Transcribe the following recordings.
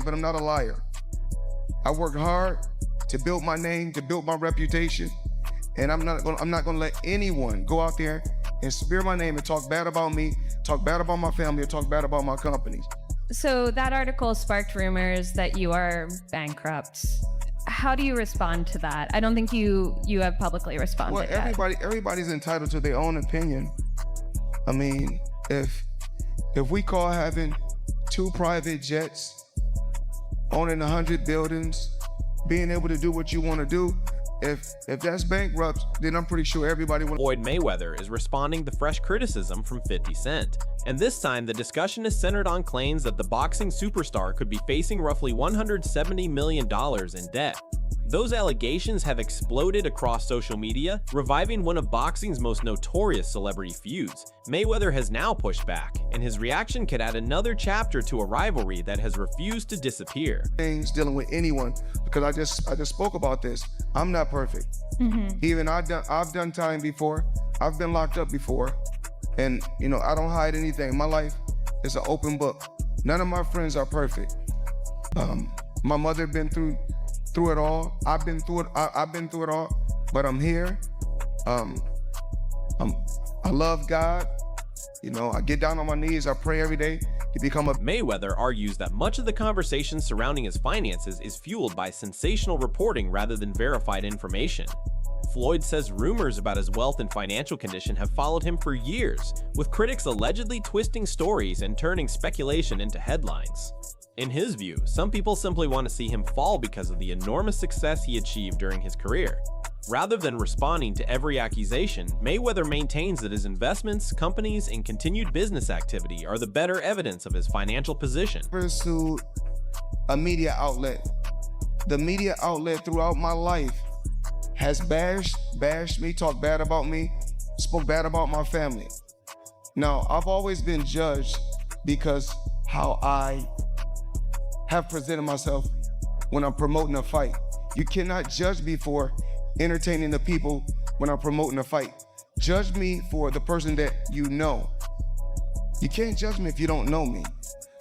things, but I'm not a liar. I work hard to build my name, to build my reputation, and I'm not gonna let anyone go out there and smear my name and talk bad about me, talk bad about my family, or talk bad about my companies. So that article sparked rumors that you are bankrupt. How do you respond to that? I don't think you have publicly responded yet. Everybody's entitled to their own opinion. I mean, if we call having 2 private jets, owning 100 buildings, being able to do what you want to do, if that's bankrupt, then I'm pretty sure everybody will. Floyd Mayweather is responding to fresh criticism from 50 Cent. And this time, the discussion is centered on claims that the boxing superstar could be facing roughly $170 million in debt. Those allegations have exploded across social media, reviving one of boxing's most notorious celebrity feuds. Mayweather has now pushed back, and his reaction could add another chapter to a rivalry that has refused to disappear. Things dealing with anyone, because I just spoke about this. I'm not perfect. Even I've done time before. I've been locked up before, and you know, I don't hide anything. My life is an open book. None of my friends are perfect. My mother been through it all. I've been through it all, but I'm here. I love God. You know, I get down on my knees, I pray every day to become a... Mayweather argues that much of the conversation surrounding his finances is fueled by sensational reporting rather than verified information. Floyd says rumors about his wealth and financial condition have followed him for years, with critics allegedly twisting stories and turning speculation into headlines. In his view, some people simply want to see him fall because of the enormous success he achieved during his career. Rather than responding to every accusation, Mayweather maintains that his investments, companies, and continued business activity are the better evidence of his financial position. Pursued a media outlet. The media outlet throughout my life has bashed me, talked bad about me, spoke bad about my family. Now, I've always been judged because how I have presented myself when I'm promoting a fight. You cannot judge me for entertaining the people when I'm promoting a fight. Judge me for the person that you know. You can't judge me if you don't know me.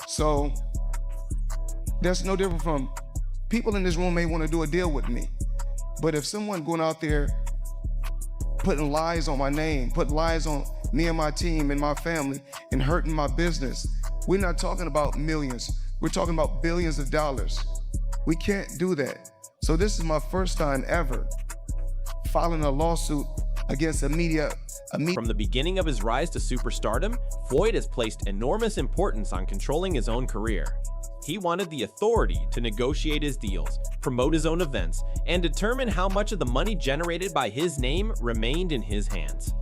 So that's no different from people in this room may want to do a deal with me. But if someone going out there putting lies on my name, putting lies on me and my team and my family and hurting my business, we're not talking about millions. We're talking about billions of dollars. We can't do that. So this is my first time ever filing a lawsuit against a media. From the beginning of his rise to superstardom, Floyd has placed enormous importance on controlling his own career. He wanted the authority to negotiate his deals, promote his own events, and determine how much of the money generated by his name remained in his hands.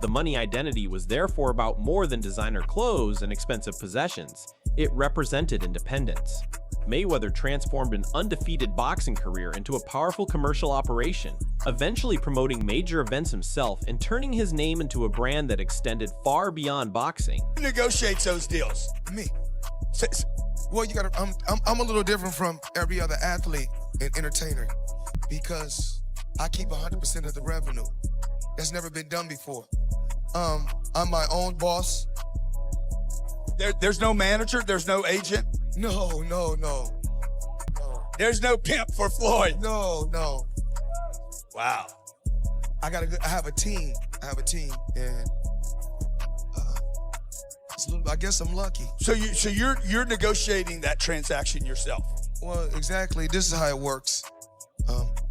The money identity was therefore about more than designer clothes and expensive possessions. It represented independence. Mayweather transformed an undefeated boxing career into a powerful commercial operation, eventually promoting major events himself and turning his name into a brand that extended far beyond boxing. Who negotiates those deals? Me. Well, you gotta. I'm a little different from every other athlete and entertainer because I keep 100% of the revenue. That's never been done before. I'm my own boss. There's no manager. There's no agent. No. There's no pimp for Floyd. No. Wow. I have a team. And I guess I'm lucky. So you're negotiating that transaction yourself. Well, exactly. This is how it works.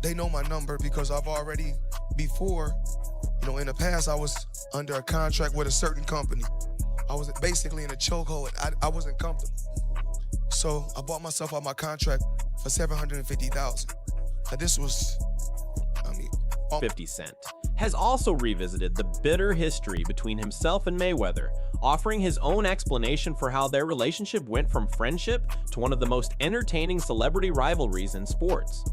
They know my number because I've already before, you know, in the past I was under a contract with a certain company. I was basically in a chokehold. I wasn't comfortable. So I bought myself out my contract for $750,000. Now this was, 50 Cent has also revisited the bitter history between himself and Mayweather, offering his own explanation for how their relationship went from friendship to one of the most entertaining celebrity rivalries in sports.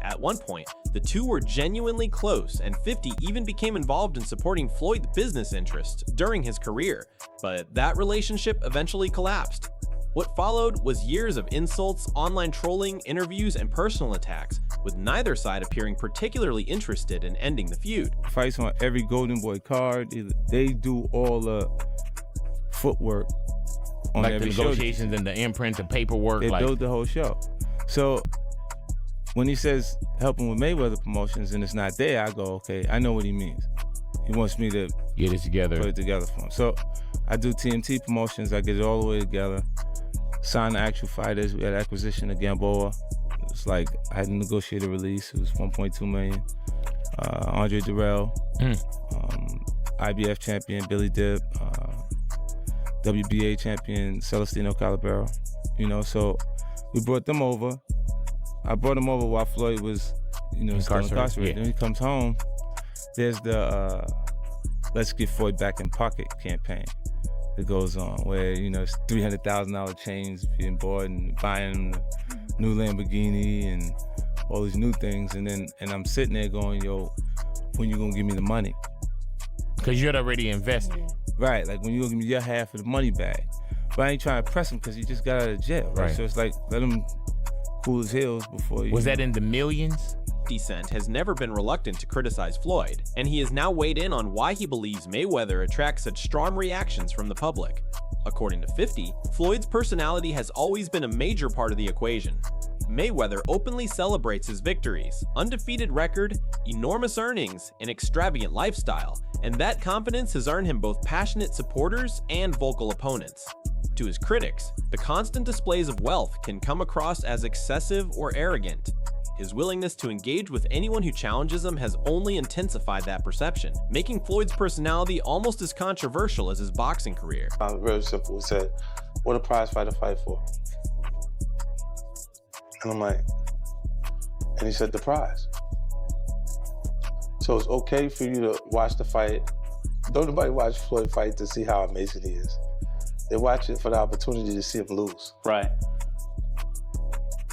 At one point, the two were genuinely close, and 50 even became involved in supporting Floyd's business interests during his career, but that relationship eventually collapsed. What followed was years of insults, online trolling, interviews, and personal attacks, with neither side appearing particularly interested in ending the feud. Fights on every Golden Boy card, they do all the footwork on like the every show. negotiations and the imprint, the paperwork. They like, built the whole show. So when he says helping with Mayweather promotions and it's not there, I go, okay, I know what he means. He wants me to get it together. Put it together for him. So I do TMT promotions. I get it all the way together. Sign the actual fighters. We had acquisition of Gamboa. It's like I had to negotiate a release. It was 1.2 million. Andre Durrell, IBF champion Billy Dip, WBA champion Celestino Calabero. You know, so we brought them over. I brought him over while Floyd was, still incarcerated. Yeah. Then he comes home. There's the Let's Get Floyd Back in Pocket campaign that goes on, where it's $300,000 chains being bought and buying a new Lamborghini and all these new things, and I'm sitting there going, yo, when you gonna give me the money? Because you had already invested. Right, like when you gonna give me your half of the money back? But I ain't trying to press him because he just got out of jail, right? So it's like, let him cool his heels before you. Was that in the millions? 50 Cent has never been reluctant to criticize Floyd, and he has now weighed in on why he believes Mayweather attracts such strong reactions from the public. According to 50, Floyd's personality has always been a major part of the equation. Mayweather openly celebrates his victories, undefeated record, enormous earnings, and extravagant lifestyle, and that confidence has earned him both passionate supporters and vocal opponents. To his critics, the constant displays of wealth can come across as excessive or arrogant. His willingness to engage with anyone who challenges him has only intensified that perception, making Floyd's personality almost as controversial as his boxing career. Very simple. He said, what a prize fighter fight for? And I'm like, and he said, the prize. So it's okay for you to watch the fight. Don't nobody watch Floyd fight to see how amazing he is. They watch it for the opportunity to see him lose. Right.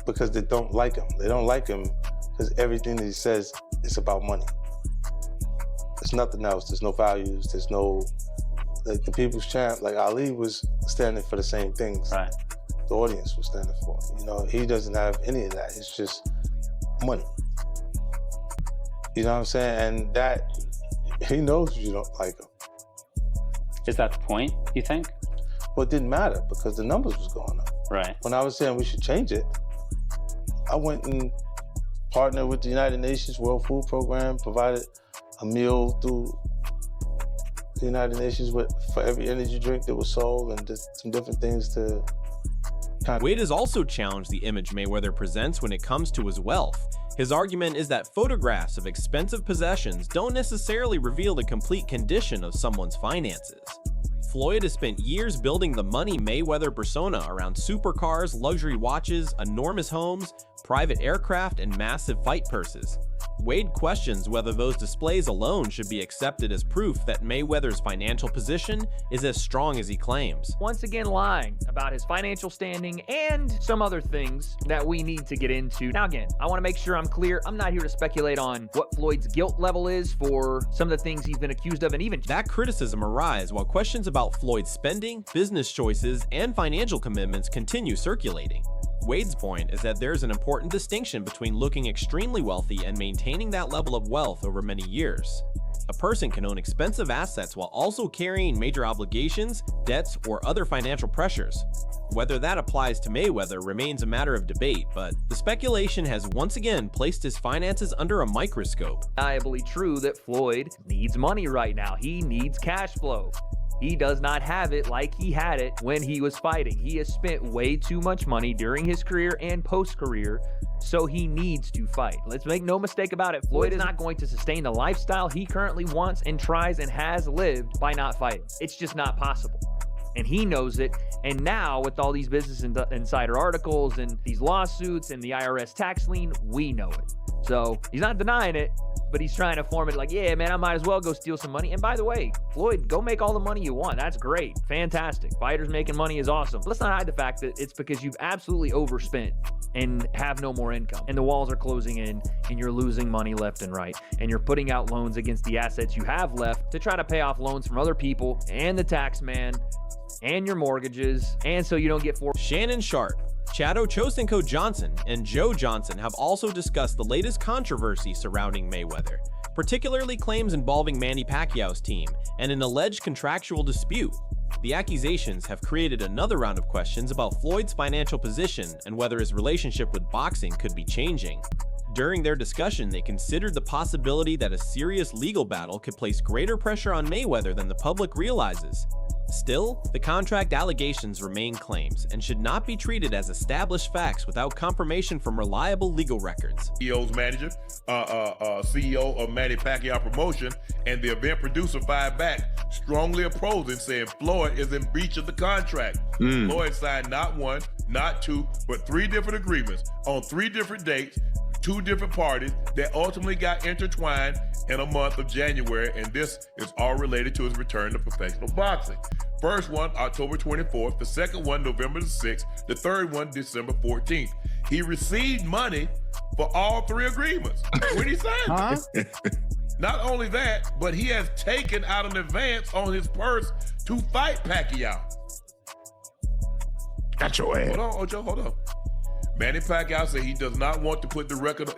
Because they don't like him. They don't like him because everything that he says is about money. There's nothing else. There's no values. There's no, like the people's champ, like Ali was standing for the same things. Right. The audience was standing for. He doesn't have any of that. It's just money. You know what I'm saying? And that, he knows you don't like him. Is that the point, you think? Well, it didn't matter because the numbers was going up. Right. When I was saying we should change it, I went and partnered with the United Nations World Food Program, provided a meal through the United Nations for every energy drink that was sold, and just some different things to Wade has also challenged the image Mayweather presents when it comes to his wealth. His argument is that photographs of expensive possessions don't necessarily reveal the complete condition of someone's finances. Floyd has spent years building the money Mayweather persona around supercars, luxury watches, enormous homes, private aircraft, and massive fight purses. Wade questions whether those displays alone should be accepted as proof that Mayweather's financial position is as strong as he claims. Once again lying about his financial standing and some other things that we need to get into. Now again, I want to make sure I'm clear. I'm not here to speculate on what Floyd's guilt level is for some of the things he's been accused of, and even that criticism arise while questions about Floyd's spending, business choices, and financial commitments continue circulating. Wade's point is that there's an important distinction between looking extremely wealthy and maintaining that level of wealth over many years. A person can own expensive assets while also carrying major obligations, debts, or other financial pressures. Whether that applies to Mayweather remains a matter of debate, but the speculation has once again placed his finances under a microscope. Undeniably true that Floyd needs money right now. He needs cash flow. He does not have it like he had it when he was fighting. He has spent way too much money during his career and post-career, so he needs to fight. Let's make no mistake about it. Floyd is not going to sustain the lifestyle he currently wants and tries and has lived by not fighting. It's just not possible. And he knows it. And now with all these Business Insider articles and these lawsuits and the IRS tax lien, we know it. So he's not denying it, but he's trying to form it like, yeah, man, I might as well go steal some money. And by the way, Floyd, go make all the money you want. That's great. Fantastic. Fighters making money is awesome. Let's not hide the fact that it's because you've absolutely overspent and have no more income. And the walls are closing in and you're losing money left and right. And you're putting out loans against the assets you have left to try to pay off loans from other people and the tax man and your mortgages. And so you don't get Shannon Sharp, Chad Ochocinco Johnson, and Joe Johnson have also discussed the latest controversy surrounding Mayweather, particularly claims involving Manny Pacquiao's team and an alleged contractual dispute. The accusations have created another round of questions about Floyd's financial position and whether his relationship with boxing could be changing. During their discussion, they considered the possibility that a serious legal battle could place greater pressure on Mayweather than the public realizes. Still, the contract allegations remain claims and should not be treated as established facts without confirmation from reliable legal records. CEO's manager, CEO of Manny Pacquiao Promotion, and the event producer fired back, strongly opposing, saying Floyd is in breach of the contract. Floyd signed not one, not two, but 3 different agreements on 3 different dates, 2 different parties that ultimately got intertwined in a month of January, and this is all related to his return to professional boxing. First one, October 24th, the second one, November the 6th, the third one, December 14th. He received money for all 3 agreements when he signed them. Not only that, but he has taken out an advance on his purse to fight Pacquiao. Got your ass. Hold on, Ocho, hold on. Manny Pacquiao said he does not want to put the record,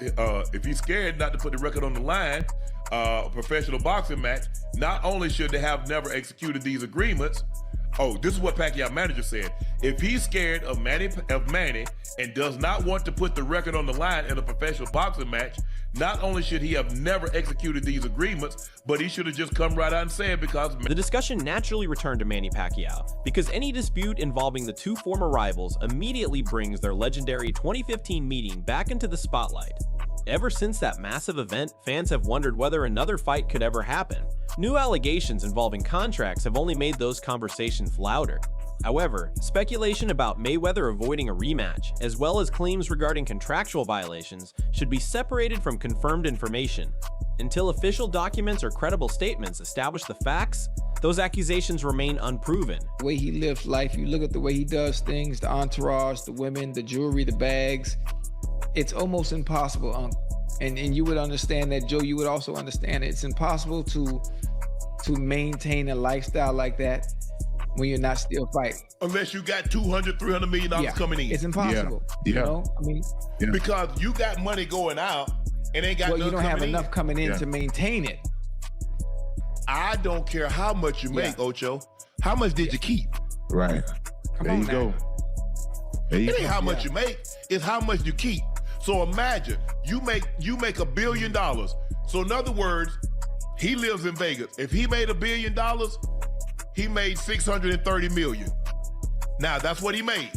if he's scared not to put the record on the line, a professional boxing match, not only should they have never executed these agreements, this is what Pacquiao manager said. If he's scared of Manny and does not want to put the record on the line in a professional boxing match, not only should he have never executed these agreements, but he should have just come right out and said because... The discussion naturally returned to Manny Pacquiao because any dispute involving the 2 former rivals immediately brings their legendary 2015 meeting back into the spotlight. Ever since that massive event, fans have wondered whether another fight could ever happen. New allegations involving contracts have only made those conversations louder. However, speculation about Mayweather avoiding a rematch, as well as claims regarding contractual violations, should be separated from confirmed information. Until official documents or credible statements establish the facts, those accusations remain unproven. The way he lives life, you look at the way he does things, the entourage, the women, the jewelry, the bags, it's almost impossible, and you would understand that, Joe. You would also understand it's impossible to maintain a lifestyle like that when you're not still fighting. Unless you got $200, $300 million coming in. It's impossible. Yeah. You know, I mean, because you got money going out and ain't got well, none you don't have coming enough in. coming in to maintain it. I don't care how much you make, Ocho. How much did you keep? Right. Come There on you now. go. There you It ain't go. how much you make, it's how much you keep. So imagine you make $1 billion. So in other words, he lives in Vegas. If he made $1 billion, he made $630 million. Now that's what he made.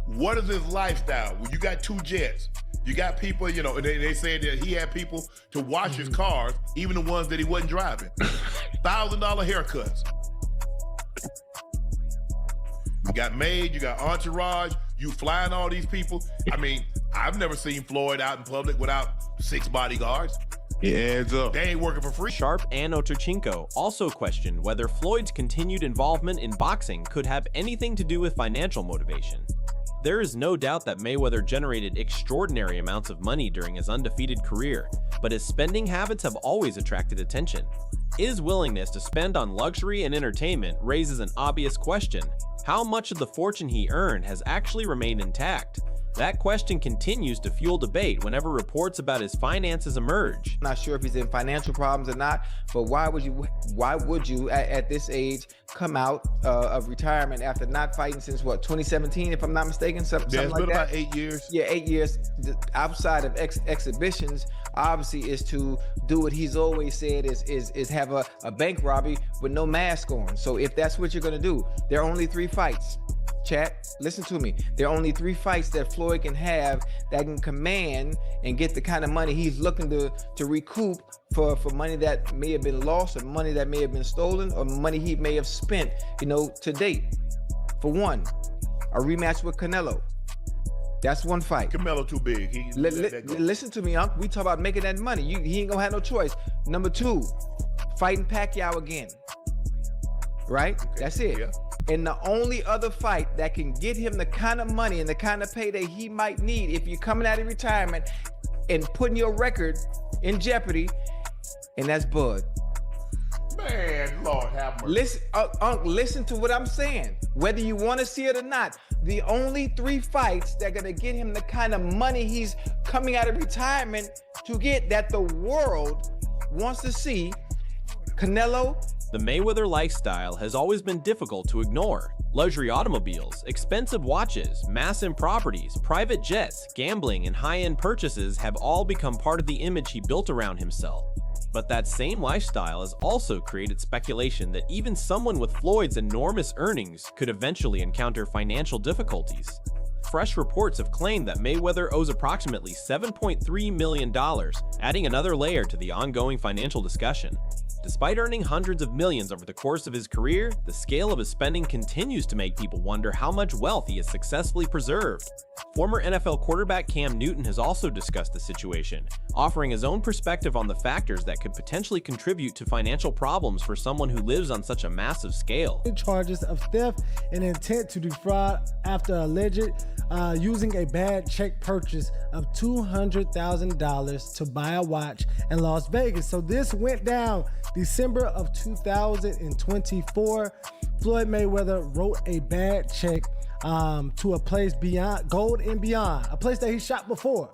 What is his lifestyle? Well, you got 2 jets. You got people, you know, and they said that he had people to wash his cars, even the ones that he wasn't driving. $1,000 haircuts. You got maid, you got entourage, you flying all these people. I mean, I've never seen Floyd out in public without 6 bodyguards. It adds up. They ain't working for free. Sharp and Oterchenko also questioned whether Floyd's continued involvement in boxing could have anything to do with financial motivation. There is no doubt that Mayweather generated extraordinary amounts of money during his undefeated career, but his spending habits have always attracted attention. His willingness to spend on luxury and entertainment raises an obvious question: how much of the fortune he earned has actually remained intact? That question continues to fuel debate whenever reports about his finances emerge. Not sure if he's in financial problems or not, but why would you at this age come out of retirement after not fighting since what, 2017, if I'm not mistaken, something Yeah, it's like been that? about 8 years. Yeah, 8 years. Outside of exhibitions, obviously, is to do what he's always said is have a bank robbery with no mask on. So if that's what you're gonna do, there are only 3 fights. Chat, listen to me. There are only 3 fights that Floyd can have that can command and get the kind of money he's looking to recoup for money that may have been lost, or money that may have been stolen, or money he may have spent, to date. For one, a rematch with Canelo. That's 1 fight. Canelo too big. He let that go. Listen to me, Unc. We talk about making that money. He ain't gonna have no choice. Number 2, fighting Pacquiao again. Right? Okay. That's it. Yeah. And the only other fight that can get him the kind of money and the kind of payday he might need if you're coming out of retirement and putting your record in jeopardy, and that's Bud. Man, Lord have mercy. Listen, Unc, listen to what I'm saying. Whether you want to see it or not, the only 3 fights that are gonna get him the kind of money he's coming out of retirement to get, that the world wants to see, Canelo. The Mayweather lifestyle has always been difficult to ignore. Luxury automobiles, expensive watches, massive properties, private jets, gambling, and high-end purchases have all become part of the image he built around himself. But that same lifestyle has also created speculation that even someone with Floyd's enormous earnings could eventually encounter financial difficulties. Fresh reports have claimed that Mayweather owes approximately $7.3 million, adding another layer to the ongoing financial discussion. Despite earning hundreds of millions over the course of his career, the scale of his spending continues to make people wonder how much wealth he has successfully preserved. Former NFL quarterback Cam Newton has also discussed the situation, offering his own perspective on the factors that could potentially contribute to financial problems for someone who lives on such a massive scale. Charges of theft and intent to defraud after alleged using a bad check purchase of $200,000 to buy a watch in Las Vegas. So this went down December of 2024. Floyd Mayweather wrote a bad check to a place beyond Gold and Beyond, a place that he shot before.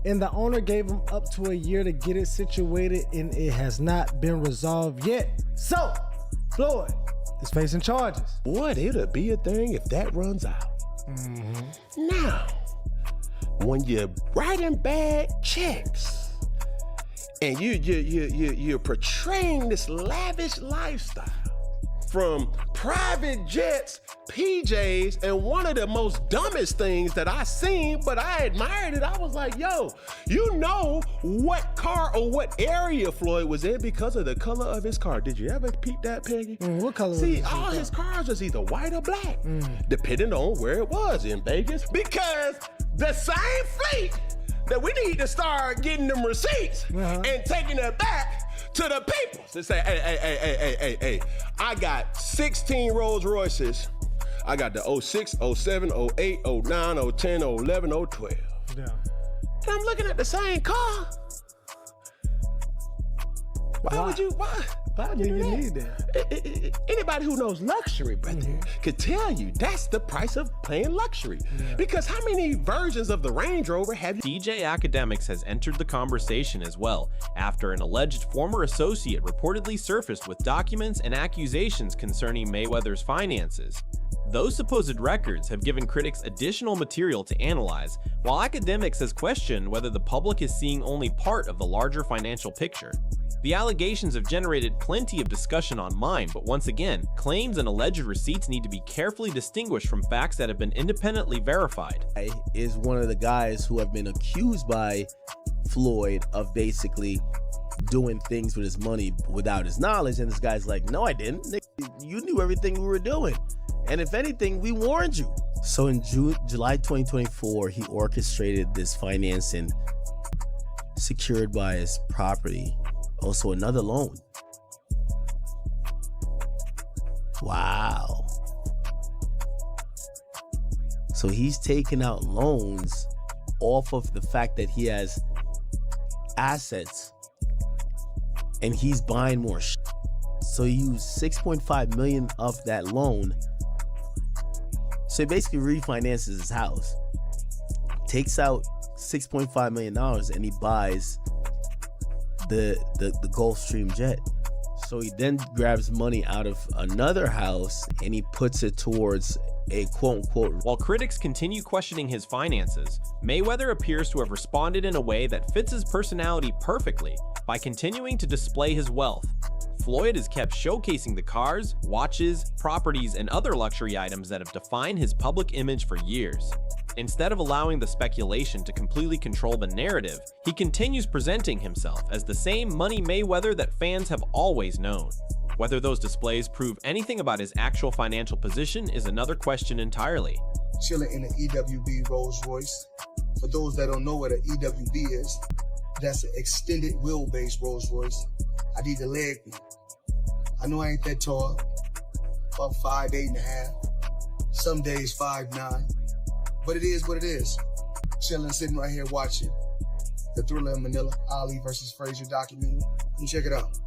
And the owner gave him up to a year to get it situated, and it has not been resolved yet. So, Floyd is facing charges. Boy, it'll be a thing if that runs out. Now, when you're writing bad checks and you're portraying this lavish lifestyle from private jets, PJs, and one of the most dumbest things that I seen, but I admired it. I was like, yo, you know what car or what area Floyd was in because of the color of his car. Did you ever peep that, Peggy? What color? See, all his cars was either white or black, depending on where it was in Vegas. Because the same fleet that we need to start getting them receipts and taking it back to the people to say, hey, I got 16 Rolls Royces. I got the 06, 07, 08, 09, 010, 011, 012. Yeah. And I'm looking at the same car. Why would you do you that? need that? Anybody who knows luxury, brother, could tell you that's the price of playing luxury. Because how many versions of the Range Rover have you? DJ Academics has entered the conversation as well, after an alleged former associate reportedly surfaced with documents and accusations concerning Mayweather's finances. Those supposed records have given critics additional material to analyze, while Academics has questioned whether the public is seeing only part of the larger financial picture. The allegations have generated plenty of discussion online, but once again, claims and alleged receipts need to be carefully distinguished from facts that have been independently verified. Is one of the guys who have been accused by Floyd of basically doing things with his money without his knowledge, and this guy's like, no, I didn't. You knew everything we were doing. And if anything, we warned you. So in July 2024, he orchestrated this financing secured by his property. Also another loan. Wow. So he's taking out loans off of the fact that he has assets and he's buying more shit. So he used 6.5 million of that loan. So he basically refinances his house, takes out $6.5 million, and he buys the Gulfstream jet. So he then grabs money out of another house and he puts it towards a quote-unquote. While critics continue questioning his finances, Mayweather appears to have responded in a way that fits his personality perfectly by continuing to display his wealth. Floyd has kept showcasing the cars, watches, properties, and other luxury items that have defined his public image for years. Instead of allowing the speculation to completely control the narrative, he continues presenting himself as the same Money Mayweather that fans have always known. Whether those displays prove anything about his actual financial position is another question entirely. Chilling in an EWB Rolls Royce. For those that don't know what an EWB is, that's an extended wheelbase Rolls Royce. I need the leg beat. I know I ain't that tall, about 5'8.5", some days 5'9", but it is what it is. Chilling, sitting right here watching the Thriller in Manila, Ali versus Frazier documentary. You check it out.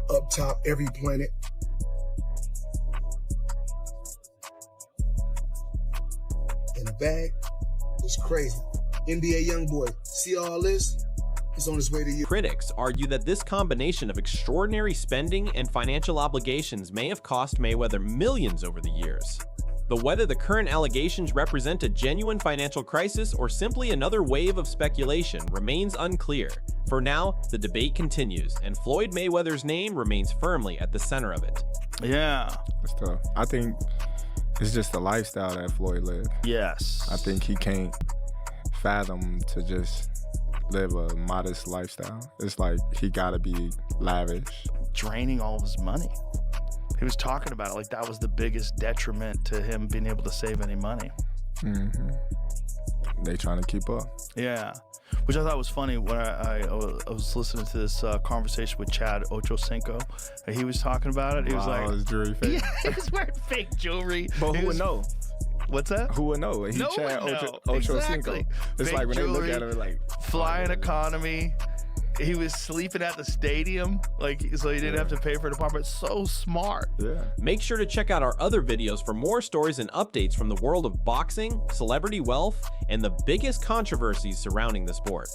Up top, every planet. In the bag, it's crazy. NBA YoungBoy. See all this? It's on its way to you. Critics argue that this combination of extraordinary spending and financial obligations may have cost Mayweather millions over the years. But whether the current allegations represent a genuine financial crisis or simply another wave of speculation remains unclear. For now, the debate continues, and Floyd Mayweather's name remains firmly at the center of it. Yeah. It's tough. I think it's just the lifestyle that Floyd lived. Yes. I think he can't fathom to just live a modest lifestyle. It's like he gotta be lavish. Draining all of his money. He was talking about it like that was the biggest detriment to him being able to save any money. They trying to keep up. Yeah, which I thought was funny when I was listening to this conversation with Chad Ochocinco, and he was talking about it. He was like, his jewelry fake. Yeah, he was wearing fake jewelry. But who would know? What's that? Who would know? He No Chad one know. Ochocinco. Exactly. It's Fake like when jewelry, they look at him like flying economy. He was sleeping at the stadium, like so he didn't have to pay for an apartment. So smart. Yeah. Make sure to check out our other videos for more stories and updates from the world of boxing, celebrity wealth, and the biggest controversies surrounding the sport.